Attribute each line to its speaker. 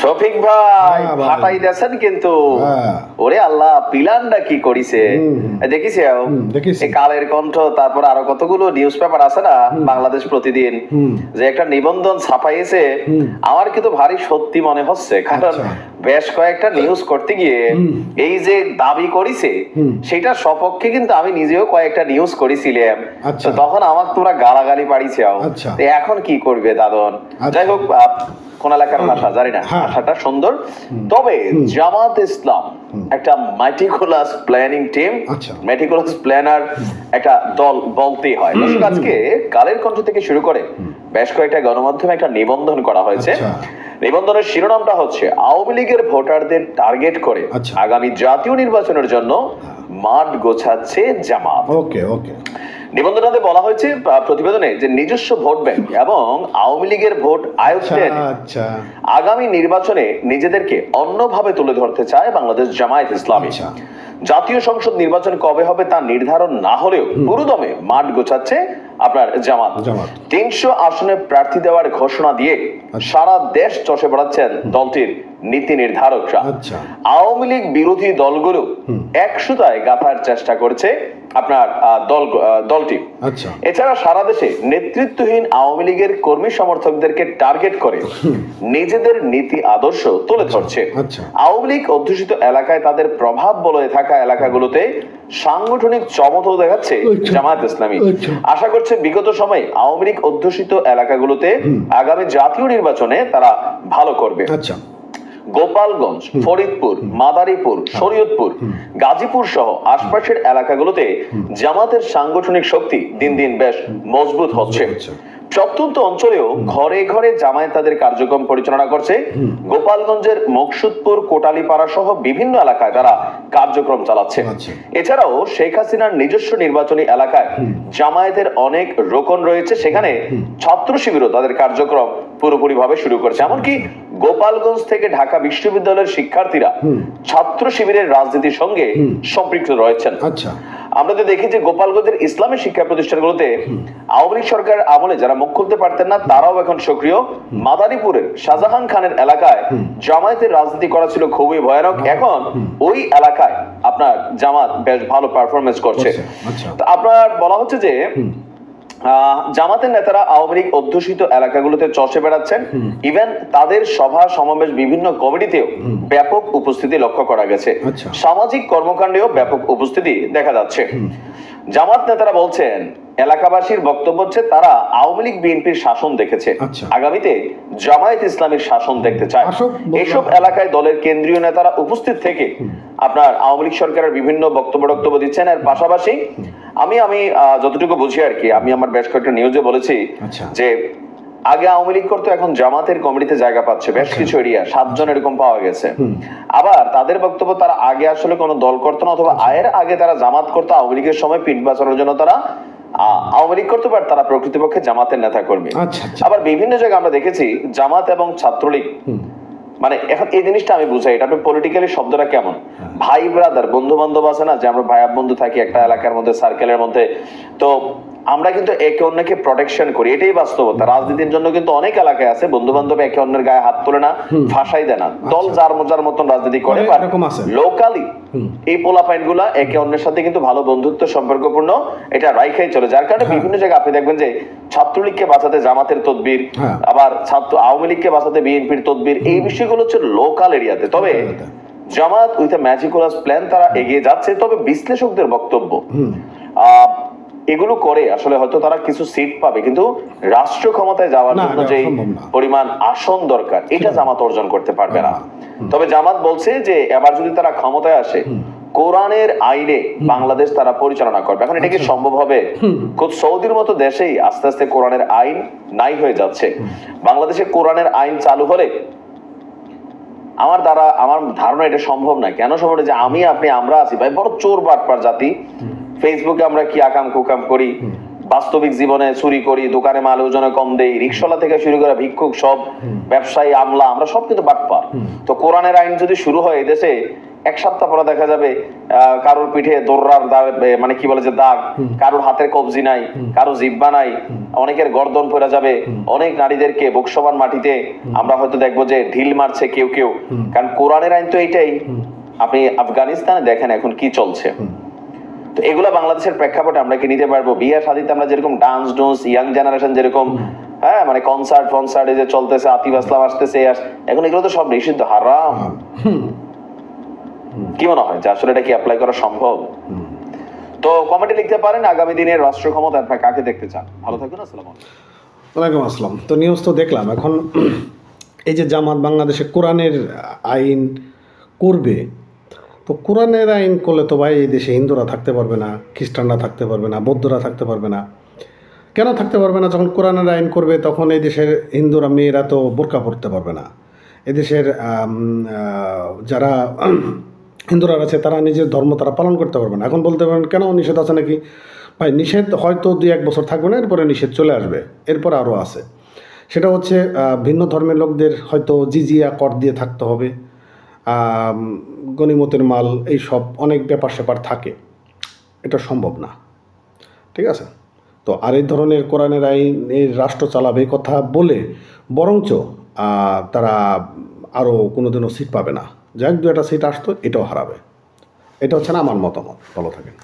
Speaker 1: শফিক ভাই ফাটাই দেছেন কিন্তু ওরে আল্লাহ পিলানটা কি করিছে দেখিস এই কালের কণ্ঠ তারপর আরো কতগুলো নিউজ পেপার আছে না বাংলাদেশ প্রতিদিন যে একটা নিবন্ধন ছাপাইছে আমার কিন্তু ভারী সত্যি মনে হচ্ছে কারণ বেশ কয়েকটা নিউজ করতে গিয়ে এই যে দাবি করিছে সেটা সপক্ষে কিন্তু আমি নিজেও কয়েকটা নিউজ করেছিলাম তো তখন আমার তোমরা গালাগালি পাড়িছে এখন কি করবে দাদন যাই হোক কোন এলাকার ভাষা জানি না ভাষাটা সুন্দর তবে জামাত ইসলাম একটা meticulous planning team meticulous planner একটা দল বলতেই হয় দর্শক আজকে কালের কণ্ঠ থেকে শুরু করে বেশ কয়েকটা গণমাধ্যমে একটা নিবন্ধন করা হয়েছে নিবন্ধনের শিরোনামটা হচ্ছে আওয়ামী লীগের ভোটারদের টার্গেট করে আগামী জাতীয় নির্বাচনের জন্য মাঠ গোছাচ্ছে জামাত নিবন্ধনাতে বলা হয়েছে প্রতিবেদনে যে নিজস্ব ভোট ব্যাংক এবং আওয়ামী লীগের ভোট আয়ত্তে আগামী নির্বাচনে নিজেদেরকে অন্যভাবে তুলে ধরতে চায় বাংলাদেশ জামায়াত ইসলামী জাতীয় সংসদ নির্বাচন কবে হবে তা নির্ধারণ না হলেও পুরোদমে মাঠ গোছাচ্ছে আপনার জামাত 300 আসনে প্রার্থী দেওয়ার ঘোষণা দিয়ে সারা দেশ চষে বেড়াচ্ছেন দলটির নীতি নির্ধারকরা আওয়ামী লীগ বিরোধী দলগুলো এক সুতায় গাঁথার চেষ্টা করছে আপনার দলটি এছাড়া সারা দেশে নেতৃত্বহীন আওয়ামী লীগের কর্মী সমর্থকদেরকে টার্গেট করে নিজেদের নীতি আদর্শ তুলে ধরছে আওয়ামী লীগ অধ্যুষিত এলাকায় তাদের প্রভাব বলয়ে থাকা এলাকাগুলোতে সাংগঠনিক চমৎ দেখাচ্ছে জামায়াত ইসলামী আশা করছে বিগত সময়ে আওয়ামী লীগ অধ্যুষিত এলাকাগুলোতে আগামী জাতীয় নির্বাচনে তারা ভালো করবে গোপালগঞ্জ ফরিদপুর মাদারীপুর শরীয়তপুর গাজীপুর সহ আশপাশের এলাকাগুলোতে জামাতের সাংগঠনিক শক্তি দিন দিন বেশ মজবুত হচ্ছে প্রত্যন্ত অঞ্চলেও ঘরে ঘরে জামায়াত তাদের কার্যক্রম পরিচালনা করছে গোপালগঞ্জের মকসুদপুর কোটালীপাড়া সহ বিভিন্ন এলাকায় তারা কার্যক্রম চালাচ্ছে এছাড়াও শেখ হাসিনার নিজস্ব নির্বাচনী এলাকায় জামায়াতের অনেক রোকন রয়েছে সেখানে ছাত্র শিবিরও তাদের কার্যক্রম পুরোপুরি ভাবে শুরু করছে এমনকি গোপালগঞ্জ থেকে ঢাকা বিশ্ববিদ্যালয়ের শিক্ষার্থীরা ছাত্র শিবিরের রাজনীতির সঙ্গে সম্পৃক্ত রয়েছেন আমরা তো দেখি যে গোপালগঞ্জের ইসলামী শিক্ষা প্রতিষ্ঠানগুলোতে আওয়ামী লীগ সরকার আমলে যারা মুখ খুলতে পারতেন না তারাও এখন সক্রিয় মাদারীপুরের শাহজাহান খানের এলাকায় জামায়াতের রাজনীতি করা ছিল খুবই ভয়ানক এখন ওই এলাকায় আপনার জামাত বেশ ভালো পারফরমেন্স করছে তো আপনার বলা হচ্ছে যে জামাতের নেতারা আওয়ামী লীগ অধ্যুষিত এলাকাগুলোতে চষে বেড়াচ্ছেন ইভেন তাদের সভা সমাবেশ বিভিন্ন কমিটিতেও ব্যাপক উপস্থিতি লক্ষ্য করা গেছে সামাজিক কর্মকাণ্ডেও ব্যাপক উপস্থিতি দেখা যাচ্ছে জামাত নেতারা বলছেন এলাকাবাসীর বক্তব্য হচ্ছে তারা আওয়ামী লীগ বিএনপির শাসন দেখেছে আগামীতে জামায়াত ইসলামের শাসন দেখতে চায় এইসব এলাকায় দলের কেন্দ্রীয় নেতারা উপস্থিত থেকে আপনার আওয়ামী লীগ সরকারের বিভিন্ন বক্তব্য দিচ্ছেন এর পাশাপাশি আমি যতটুকু বুঝি আর কি আমি আমার বেশ কয়েকটা নিউজে বলেছি যে আগে আওয়ামী লীগ করতো এখন জামাতের কমিটিতে জায়গা পাচ্ছে বেশ কিছু এরিয়া 7 জন এরকম পাওয়া গেছে আবার তাদের বক্তব্য তারা আগে আসলে কোনো দল করতো না অথবা আয়ের আগে তারা জামাত করতো আওয়ামী লীগের সময় পিঠ বাঁচানোর জন্য তারা আওয়ামী লীগ করতে পারে তারা প্রকৃতপক্ষে জামাতের নেতা কর্মী আবার বিভিন্ন জায়গায় আমরা দেখেছি জামাত এবং ছাত্রলীগ মানে এখন এই জিনিসটা আমি বুঝাই এটা পলিটিক্যালি শব্দটা কেমন ভাই ব্রাদার বন্ধু বান্ধব আছে না যে আমরা ভাই বন্ধু থাকি একটা এলাকার মধ্যে সার্কেলের মধ্যে তো আমরা কিন্তু একে অন্যকে প্রোটেকশন করি এটাই বাস্তবতা রাজনীতির জন্য কিন্তু অনেক এলাকায় আছে বন্ধু বান্ধব একে অন্যের গায়ে হাত তোলে না ফাঁসাই দেয় না দল যার মতন রাজনীতি করে লোকালি এই পোলাপাইন গুলা একে অন্যের সাথে কিন্তু ভালো বন্ধুত্ব সম্পর্কপূর্ণ এটা রাইখাই চলে যার কারণে বিভিন্ন জায়গায় আপনি দেখবেন যে ছাত্রলীগকে বাঁচাতে জামাতের তদবির আবার আওয়ামী লীগকে বাঁচাতে বিএনপির তদবির এই বিষয়গুলো হচ্ছে লোকাল এরিয়াতে তবে জামাত উইথ এ ম্যাজিকুলাস প্ল্যান তারা এগিয়ে যাচ্ছে তবে বিশ্লেষকদের বক্তব্য এগুলো করে আসলে হয়তো তারা কিছু সিট পাবে কিন্তু রাষ্ট্র ক্ষমতায় যাওয়ার জন্য যে পরিমাণ আসন দরকার এটা জামাত অর্জন করতে পারবে না তবে জামাত বলছে যে এবার যদি তারা ক্ষমতায় আসে কোরআনের আইনে বাংলাদেশ তারা পরিচালনা করবে এখন এটা কি সম্ভব হবে খুব সৌদির মতো দেশেই আস্তে আস্তে কোরআনের আইন নাই হয়ে যাচ্ছে বাংলাদেশে কোরআনের আইন চালু হলে আমার ধারণা এটা সম্ভব না কেন সম্ভব যে আমরা আছি ভাই বড় চোর বাটপার জাতি ফেসবুকে আমরা কি আকাম কুকাম করি বাস্তবিক জীবনে চুরি করি দোকানে মাল ওজনে কম দেই রিকশাওয়ালা থেকে শুরু করে ভিক্ষুক সব ব্যবসায়ী আমলা আমরা সব কিন্তু বাটপার তো কোরআনের আইন যদি শুরু হয় এদেশে এক সপ্তাহ পরে দেখা যাবে কারোর পিঠে দৌড়ার মানে কি বলে যে দাগ, কারোর হাতের কবজি নাই, কারো জিহ্বা নাই, অনেকের গর্দন পড়ে যাবে, অনেক নারীদেরকে বুকসমান মাটিতে আমরা হয়তো দেখবো যে ঢিল মারছে কেউ কেউ। কারণ কোরআনের আইন তো এইটাই। আপনি আফগানিস্তানে দেখেন এখন কি চলছে। তো এগুলা বাংলাদেশের প্রেক্ষাপটে আমরা কি নিতে পারবো? বিয়ে শাদীতে আমরা যেরকম ডান্স ডুন্স, ইয়াং জেনারেশন যেরকম মানে কনসার্ট ফনসার্ট এই যে চলতেছে, আতিফ আসলাম আসতেছে, এখন এগুলো তো সব নিষিদ্ধ, হারাম। কি মনে হয় যে আসলে এটা কি অ্যাপ্লাই করা সম্ভব? তো কমেন্টে লিখতে পারেন আগামী দিনের রাষ্ট্র ক্ষমতা আপনারা কাকে দেখতে চান। ভালো থাকুন, আসসালামু আলাইকুম।
Speaker 2: ওয়ালাইকুম আসসালাম। তো নিউজ তো দেখলাম, এখন এই যে জামাত বাংলাদেশে কোরআনের আইন করবে, তো কোরআনের আইন করলে তো ভাই এই দেশে হিন্দুরা থাকতে পারবে না, খ্রিস্টানরা থাকতে পারবে না, বৌদ্ধরা থাকতে পারবে না। কেন থাকতে পারবে না? যখন কোরআনের আইন করবে তখন এই দেশের হিন্দুরা মেয়েরা তো বোরকা পরতে পারবে না। এদেশের যারা হিন্দুরা আছে তারা নিজের ধর্ম তারা পালন করতে পারবে না। এখন বলতে পারেন কেন নিষেধ আছে নাকি? ভাই নিষেধ হয়তো 2-1 বছর থাকবে না, এরপরে নিষেধ চলে আসবে, এরপর আরও আছে। সেটা হচ্ছে ভিন্ন ধর্মের লোকদের হয়তো জিজিয়া কর দিয়ে থাকতে হবে, গনিমতের মাল, এই সব অনেক ব্যাপার স্যাপার থাকে, এটা সম্ভব না। ঠিক আছে? তো আর এই ধরনের কোরআনের আইনের রাষ্ট্র চালাবে কথা বলে বরঞ্চ তারা আরও কোনোদিনও সিট পাবে না। যাক 2-1টা সিট আসতো, এটাও হারাবে। এটা হচ্ছে না আমার মতামত। ভালো থাকেন।